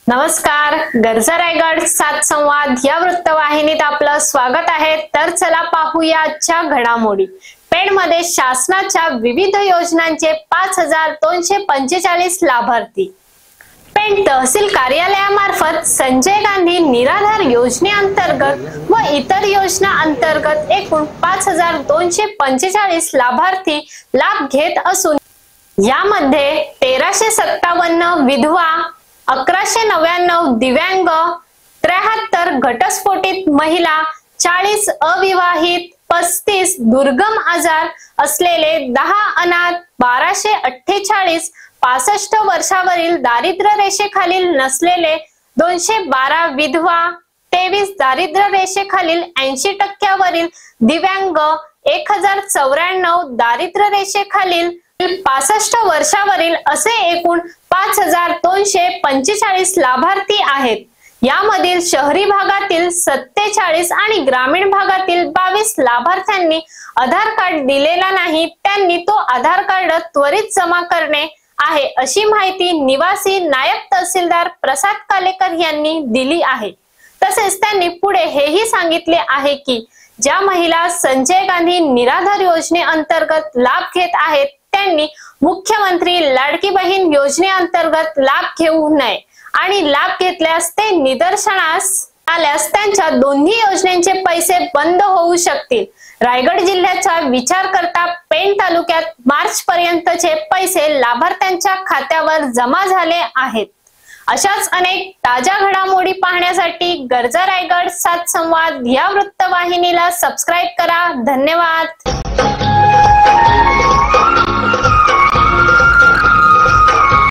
नमस्कार, गरजा रायगड 7 संवाद या वृत्तवाहिनीत आपलं स्वागत आहे। तर चला पाहूया आजच्या घडामोडी। पेडमध्ये शासनाच्या विविध योजनांचे 5245 लाभार्थी। पेड तहसील कार्यालयामार्फत संजय गांधी निराधार योजनेअंतर्गत व इतर योजना अंतर्गत एकूण 5245 लाभार्थी लाभ घेत असून यामध्ये 1357 विधवा, 1199 दिव्यांग, 73 घटस्फोटित महिला, 40 अविवाहित, 35 दुर्गम आजार असलेले, 10 अनाथ, 1248 65 वर्षावरील दारिद्र्य रेषेखालील नसलेले, 212 विधवा, 23 दारिद्र्य रेषेखालील 80% दिव्यांग, 1094 दारिद्र्य रेषेखालील 65 वर्षावरील असे एकूण 5245 लाभार्थी आहेत। यामधील शहरी भागातील 47 आणि ग्रामीण भागातील 22 लाभार्थ्यांनी आधार कार्ड दिलेला नाही, त्यांनी तो आधार कार्ड त्वरित जमा करणे आहे, अशी माहिती निवासी नायब तहसीलदार प्रसाद कालेकर यांनी दिली आहे। तसेच त्यांनी पुढे हेही सांगितले आहे की ज्या महिला संजय गांधी निराधार योजनेअंतर्गत लाभ घेत आहेत त्यांनी मुख्यमंत्री लाडकी बहीण योजनेअंतर्गत लाभ घेऊ नये आणि लाभ घेतल्यास ते निदर्शनास आल्यास त्यांच्या दोन्ही योजनेचे पैसे बंद होऊ शकतील। रायगड जिल्ह्याचा विचार करता पेण तालुक्यात मार्च पर्यंतचे पैसे लाभार्थ्यांच्या खात्यावर जमा झाले आहेत। अशाच अनेक ताज्या घडामोडी पाहण्यासाठी गरजा रायगड 7 संवाद या वृत्तवाहिनीला सबस्क्राइब करा। धन्यवाद।